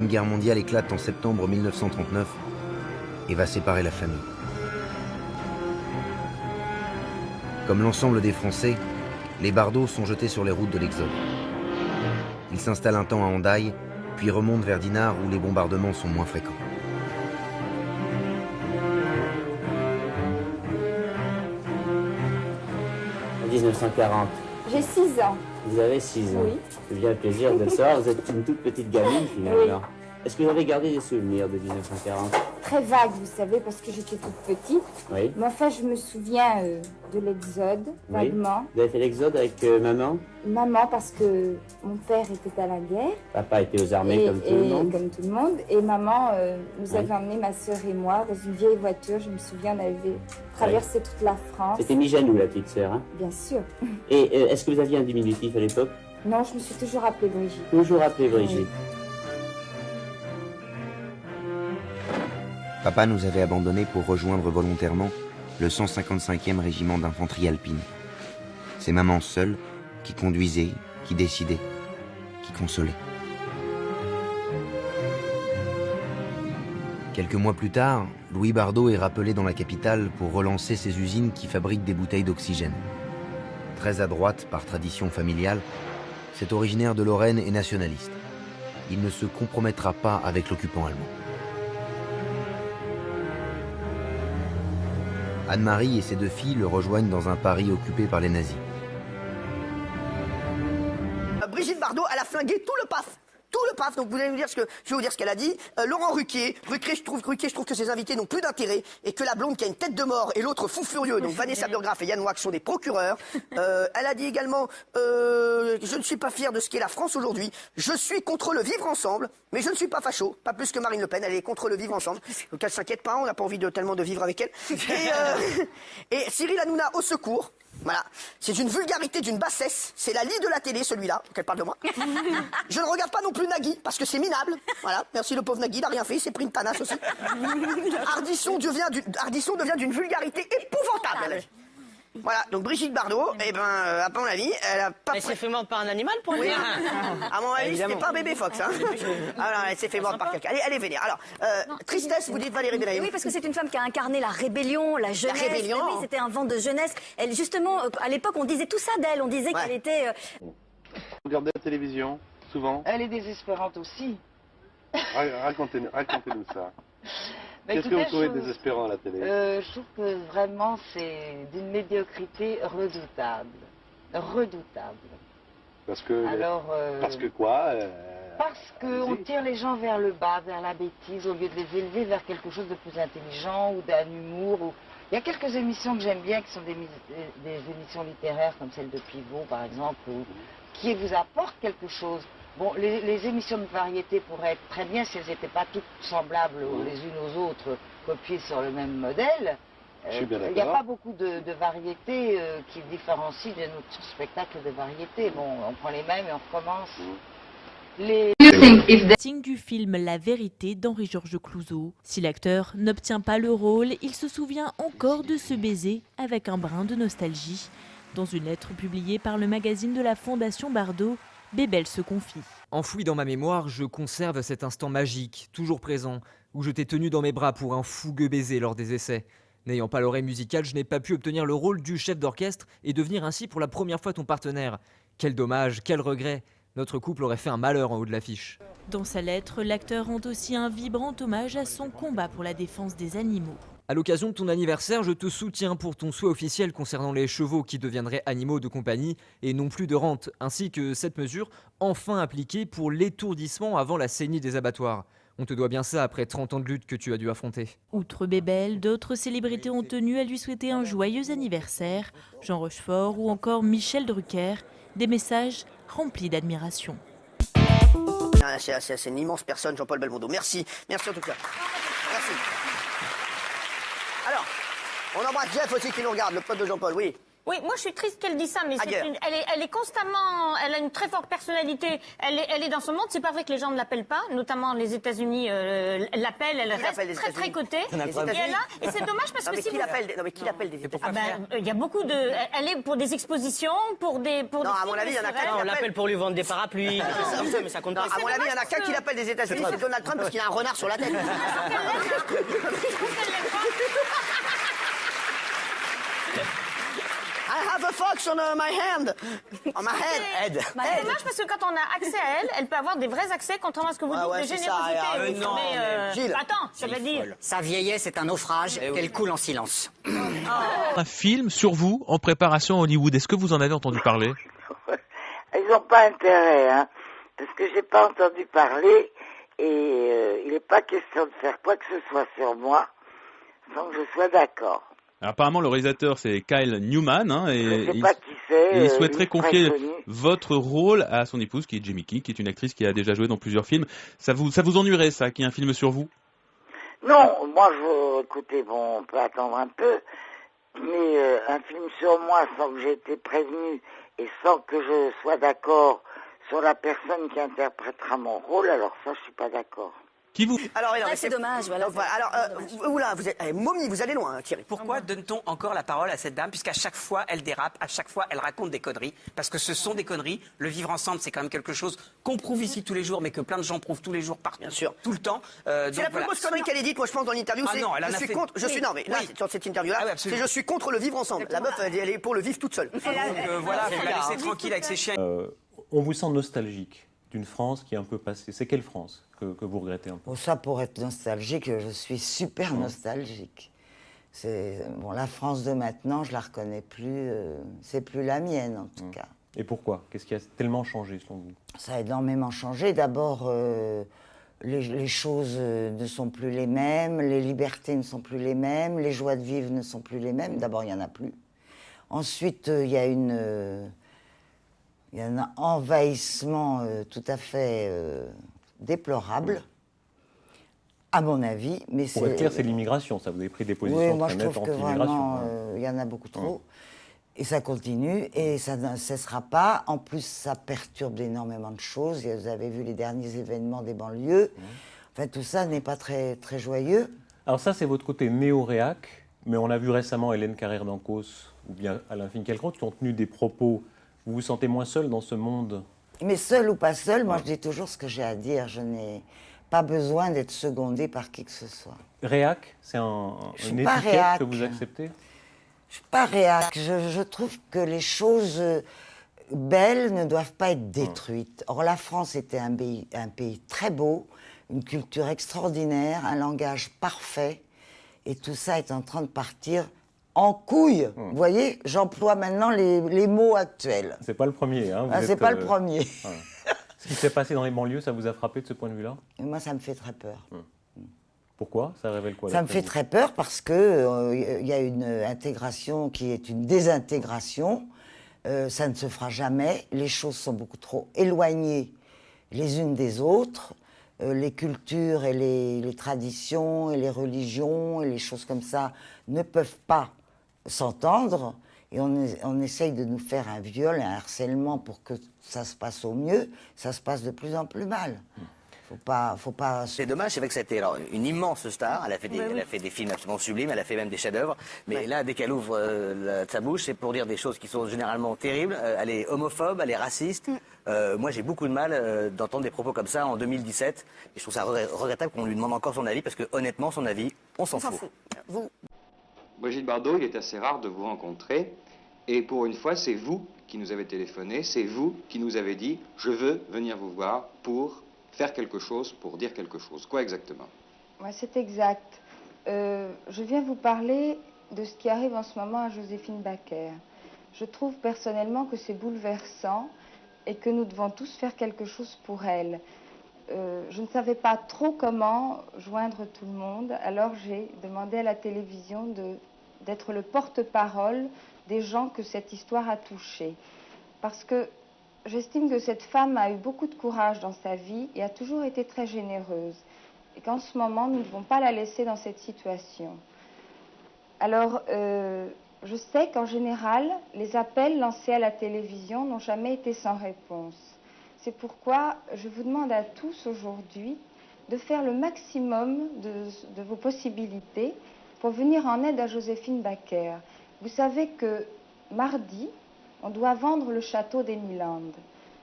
Deuxième Guerre mondiale éclate en septembre 1939 et va séparer la famille. Comme l'ensemble des Français, les Bardot sont jetés sur les routes de l'exode. Ils s'installent un temps à Hendaye, puis remontent vers Dinard où les bombardements sont moins fréquents. En 1940. J'ai 6 ans. Vous avez 6 ans. Oui. C'est bien le plaisir de le savoir, vous êtes une toute petite gamine finalement. Oui. Est-ce que vous avez gardé des souvenirs de 1940? Très vague, vous savez, parce que j'étais toute petite. Oui. Mais enfin, je me souviens de l'exode, vaguement. Vous avez fait l'exode avec maman? Maman, parce que mon père était à la guerre. Papa était aux armées comme tout le monde. Comme tout le monde. Et maman nous avait emmenés, ma sœur et moi, dans une vieille voiture. Je me souviens, on avait traversé toute la France. C'était Mijanou, la petite sœur, hein? Bien sûr. Et est-ce que vous aviez un diminutif à l'époque? Non, je me suis toujours appelée Brigitte. Toujours appelée Brigitte. Oui. Papa nous avait abandonnés pour rejoindre volontairement le 155e régiment d'infanterie alpine. C'est maman seule qui conduisait, qui décidait, qui consolait. Quelques mois plus tard, Louis Bardot est rappelé dans la capitale pour relancer ses usines qui fabriquent des bouteilles d'oxygène. Très à droite par tradition familiale, cet originaire de Lorraine est nationaliste. Il ne se compromettra pas avec l'occupant allemand. Anne-Marie et ses 2 filles le rejoignent dans un Paris occupé par les nazis. Brigitte Bardot, elle a flingué tout le PAF. Tout le PAF, donc vous allez me dire je vais vous dire ce qu'elle a dit. Laurent Ruquier, je trouve que ses invités n'ont plus d'intérêt et que la blonde qui a une tête de mort et l'autre fou furieux, donc Vanessa Burgraff et Yann Wax sont des procureurs. Elle a dit également je ne suis pas fière de ce qu'est la France aujourd'hui. Je suis contre le vivre ensemble, mais je ne suis pas facho, pas plus que Marine Le Pen. Elle est contre le vivre ensemble. Donc elle s'inquiète pas, on n'a pas envie tellement de vivre avec elle. Et Cyril Hanouna au secours. Voilà, c'est une vulgarité d'une bassesse, c'est la lie de la télé celui-là, donc elle parle de moi. Je ne regarde pas non plus Nagui, parce que c'est minable. Voilà, merci le pauvre Nagui, il n'a rien fait, il s'est pris une tanasse aussi. Ardisson devient d'une vulgarité épouvantable. Elle a dit. Voilà, donc Brigitte Bardot, à mon avis, elle a pas... Elle s'est fait mordre par un animal pour Oui, rien. à mon avis, c'était pas bébé Fox, hein. Alors, elle s'est fait mordre par quelqu'un. Elle est vénère. Alors, tristesse, vous dites Valérie Benayoun. Oui, parce que c'est une femme qui a incarné la rébellion, la jeunesse. La rébellion. Oui, c'était un vent de jeunesse. Elle, justement, à l'époque, on disait tout ça d'elle. On disait qu'elle était... Vous regardez la télévision, souvent? Elle est désespérante aussi. Racontez-nous ça. Bah, Qu'est-ce que vous trouvez je désespérant à la télé? Je trouve que vraiment c'est d'une médiocrité redoutable. Redoutable. Parce que... Alors, Parce que quoi parce qu'on tire les gens vers le bas, vers la bêtise, au lieu de les élever vers quelque chose de plus intelligent ou d'un humour. Il y a quelques émissions que j'aime bien qui sont des émissions littéraires comme celle de Pivot par exemple, qui vous apportent quelque chose. Bon, les émissions de variété pourraient être très bien si elles n'étaient pas toutes semblables les unes aux autres, copiées sur le même modèle. Il n'y a pas beaucoup de variétés qui différencient de notre spectacle de variété. Bon, on prend les mêmes et on recommence. Signe du film La Vérité d'Henri-Georges Clouzot. Si l'acteur n'obtient pas le rôle, il se souvient encore de ce baiser avec un brin de nostalgie. Dans une lettre publiée par le magazine de la Fondation Bardot, Bébel se confie. Enfoui dans ma mémoire, je conserve cet instant magique, toujours présent, où je t'ai tenu dans mes bras pour un fougueux baiser lors des essais. N'ayant pas l'oreille musicale, je n'ai pas pu obtenir le rôle du chef d'orchestre et devenir ainsi pour la première fois ton partenaire. Quel dommage, quel regret. Notre couple aurait fait un malheur en haut de l'affiche. Dans sa lettre, l'acteur rend aussi un vibrant hommage à son combat pour la défense des animaux. À l'occasion de ton anniversaire, je te soutiens pour ton souhait officiel concernant les chevaux qui deviendraient animaux de compagnie et non plus de rente, ainsi que cette mesure enfin appliquée pour l'étourdissement avant la saignée des abattoirs. On te doit bien ça après 30 ans de lutte que tu as dû affronter. Outre Bébel, d'autres célébrités ont tenu à lui souhaiter un joyeux anniversaire. Jean Rochefort ou encore Michel Drucker, des messages remplis d'admiration. C'est une immense personne, Jean-Paul Belmondo. Merci, merci en tout cas. Merci. Alors, on embrasse Jeff aussi qui nous regarde, le pote de Jean-Paul, oui. Oui, moi je suis triste qu'elle dise ça, mais Ailleurs. elle est constamment, elle a une très forte personnalité. Elle est dans son monde. C'est pas vrai que les gens ne l'appellent pas, notamment les États-Unis l'appellent. Elle reste très cotée. Et c'est dommage parce que si qui l'appelle des États-Unis? il y a beaucoup de. Elle est pour des expositions, pour des. Non, à mon avis, il y en a qu'un. On l'appelle pour lui vendre des parapluies. Mais ça compte pas. À mon avis, il y en a qu'un qui l'appelle des États-Unis, c'est Donald Trump parce qu'il a un renard sur la tête. I have a fox on my hand. On my head. C'est dommage parce que quand on a accès à elle, elle peut avoir des vrais accès, contrairement à ce que vous dites de générosité. non, mais attends, ça veut dire. Sa vieillesse est un naufrage qu'elle coule en silence. Un film sur vous en préparation à Hollywood. Est-ce que vous en avez entendu parler? Ils n'ont pas intérêt, hein, parce que j'ai pas entendu parler et il n'est pas question de faire quoi que ce soit sur moi sans que je sois d'accord. Alors, apparemment, le réalisateur, c'est Kyle Newman, hein, et je sais pas qui c'est, il souhaiterait confier connu. votre rôle à son épouse, qui est Jamie King, qui est une actrice qui a déjà joué dans plusieurs films. Ça vous ennuierait, ça, qu'il y ait un film sur vous? Non, moi, écoutez, bon, on peut attendre un peu, mais un film sur moi sans que j'ai été prévenu et sans que je sois d'accord sur la personne qui interprétera mon rôle, alors ça, je suis pas d'accord. Qui vous... Alors, c'est dommage. Voilà, oula, vous êtes, momie, vous allez loin, hein, Thierry. Pourquoi donne-t-on encore la parole à cette dame, puisqu'à chaque fois elle dérape, à chaque fois elle raconte des conneries, parce que ce sont des conneries. Le vivre ensemble, c'est quand même quelque chose qu'on prouve ici tous les jours, mais que plein de gens prouvent tous les jours, bien sûr, tout le temps. C'est la plus grosse connerie qu'elle ait dite, moi je pense dans l'interview. Je suis contre. C'est je suis contre le vivre ensemble. La meuf, elle est pour le vivre toute seule. Donc voilà, faut la laisser tranquille avec ses chiens. On vous sent nostalgique d'une France qui est un peu passée. C'est quelle France que vous regrettez un peu? Ça, pour être nostalgique, je suis super nostalgique. La France de maintenant, je la reconnais plus. C'est plus la mienne, en tout cas. Et pourquoi? Qu'est-ce qui a tellement changé, selon vous? Ça a énormément changé. D'abord, les choses ne sont plus les mêmes, les libertés ne sont plus les mêmes, les joies de vivre ne sont plus les mêmes. D'abord, il n'y en a plus. Ensuite, il y a un envahissement tout à fait déplorable, à mon avis. Mais pour être clair, c'est l'immigration. Ça, vous avez pris des positions moi, très je nettes trouve que anti-immigration. vraiment, il y en a beaucoup trop. Et ça continue, et ça ne cessera pas. En plus, ça perturbe énormément de choses. Vous avez vu les derniers événements des banlieues. Enfin, tout ça n'est pas très, très joyeux. Alors ça, c'est votre côté néo-réac, mais on a vu récemment Hélène Carrère d'Ancos ou bien Alain Finkielkraut qui ont tenu des propos. Vous vous sentez moins seul dans ce monde? Mais seul ou pas seul, moi je dis toujours ce que j'ai à dire. Je n'ai pas besoin d'être secondée par qui que ce soit. Réac, c'est une étiquette que vous acceptez? Je ne suis pas réac. Je trouve que les choses belles ne doivent pas être détruites. Or, la France était un pays très beau, une culture extraordinaire, un langage parfait. Et tout ça est en train de partir en couille. Vous voyez, j'emploie maintenant les mots actuels. C'est pas le premier. Hein. C'est pas le premier. Ce qui s'est passé dans les banlieues, ça vous a frappé de ce point de vue-là? Moi, ça me fait très peur. Pourquoi? Ça révèle quoi? Ça me fait très peur parce que y a une intégration qui est une désintégration. Ça ne se fera jamais. Les choses sont beaucoup trop éloignées les unes des autres. Les cultures et les traditions et les religions et les choses comme ça ne peuvent pas s'entendre. Et on essaye de nous faire un viol, un harcèlement pour que ça se passe au mieux. Ça se passe de plus en plus mal. Faut pas... C'est dommage, c'est vrai que c'était une immense star. Elle a fait des films absolument sublimes, elle a fait même des chefs-d'œuvre. Mais là, dès qu'elle ouvre sa bouche, c'est pour dire des choses qui sont généralement terribles. Elle est homophobe, elle est raciste. Moi, j'ai beaucoup de mal d'entendre des propos comme ça en 2017. Et je trouve ça regrettable qu'on lui demande encore son avis, parce que honnêtement, son avis, on s'en fout. Brigitte Bardot, il est assez rare de vous rencontrer. Et pour une fois, c'est vous qui nous avez téléphoné, c'est vous qui nous avez dit « Je veux venir vous voir pour faire quelque chose, pour dire quelque chose ». Quoi exactement? Ouais, c'est exact. Je viens vous parler de ce qui arrive en ce moment à Joséphine Baker. Je trouve personnellement que c'est bouleversant et que nous devons tous faire quelque chose pour elle. Je ne savais pas trop comment joindre tout le monde, alors j'ai demandé à la télévision d'être le porte-parole des gens que cette histoire a touchés. Parce que j'estime que cette femme a eu beaucoup de courage dans sa vie et a toujours été très généreuse. Et qu'en ce moment, nous ne devons pas la laisser dans cette situation. Alors, Je sais qu'en général, les appels lancés à la télévision n'ont jamais été sans réponse. C'est pourquoi je vous demande à tous aujourd'hui de faire le maximum de vos possibilités pour venir en aide à Joséphine Baker. Vous savez que mardi, on doit vendre le château d'Emiland.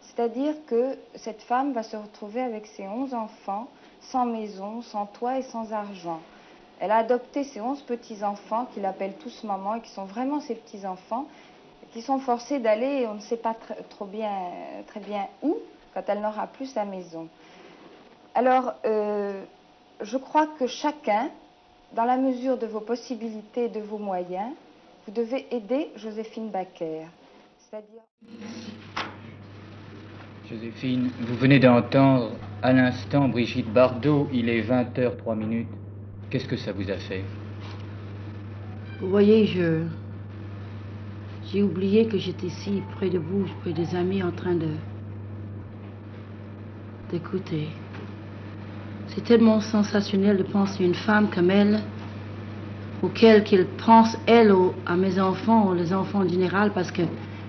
C'est-à-dire que cette femme va se retrouver avec ses 11 enfants, sans maison, sans toit et sans argent. Elle a adopté ses 11 petits-enfants qu'il appelle tous maman et qui sont vraiment ses petits-enfants, qui sont forcés d'aller, on ne sait pas très bien où, quand elle n'aura plus sa maison. Alors, je crois que chacun, dans la mesure de vos possibilités et de vos moyens, vous devez aider Joséphine Baker. C'est-à-dire... Joséphine, vous venez d'entendre à l'instant Brigitte Bardot, il est 20h03. Qu'est-ce que ça vous a fait? Vous voyez, j'ai oublié que j'étais ici, près de vous, près des amis, en train d'écouter. C'est tellement sensationnel de penser à une femme comme elle, auquel qu'elle pense, elle, à mes enfants, ou les enfants en général, parce que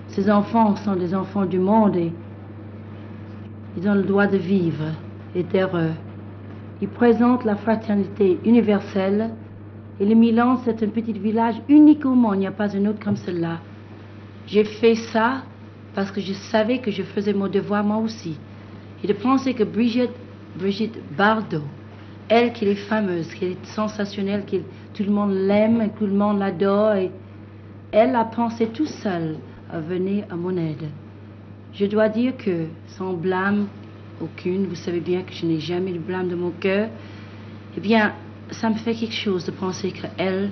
ces enfants sont des enfants du monde et ils ont le droit de vivre et d'être heureux. Ils présentent la fraternité universelle et le Milan, c'est un petit village unique au monde, il n'y a pas un autre comme cela. J'ai fait ça parce que je savais que je faisais mon devoir moi aussi. Et de penser que Brigitte Bardot, elle qui est fameuse, qui est sensationnelle, que tout le monde l'aime, que tout le monde l'adore, et elle a pensé tout seule à venir à mon aide. Je dois dire que, sans blâme aucune, vous savez bien que je n'ai jamais de blâme de mon cœur, eh bien, ça me fait quelque chose de penser qu'elle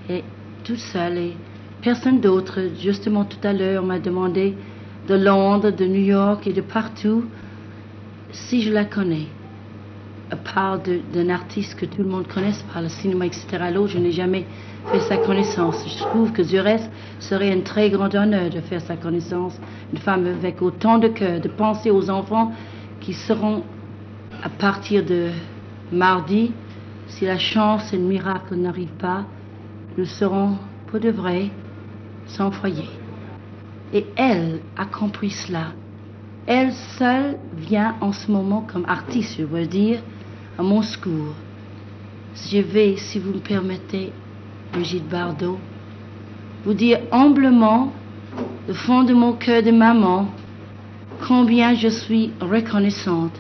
est toute seule et personne d'autre. Justement, tout à l'heure, on m'a demandé de Londres, de New York et de partout si je la connais. À part d'un artiste que tout le monde connaisse par le cinéma, etc. L'autre, je n'ai jamais fait sa connaissance. Je trouve que du reste, ce serait un très grand honneur de faire sa connaissance. Une femme avec autant de cœur, de penser aux enfants qui seront, à partir de mardi, si la chance et le miracle n'arrivent pas, nous serons, pour de vrai, sans foyer. Et elle a compris cela. Elle seule vient en ce moment comme artiste, je veux dire, à mon secours. Je vais, si vous me permettez, Brigitte Bardot, vous dire humblement, du fond de mon cœur de maman, combien je suis reconnaissante.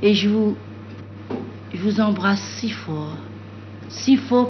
Et je vous embrasse si fort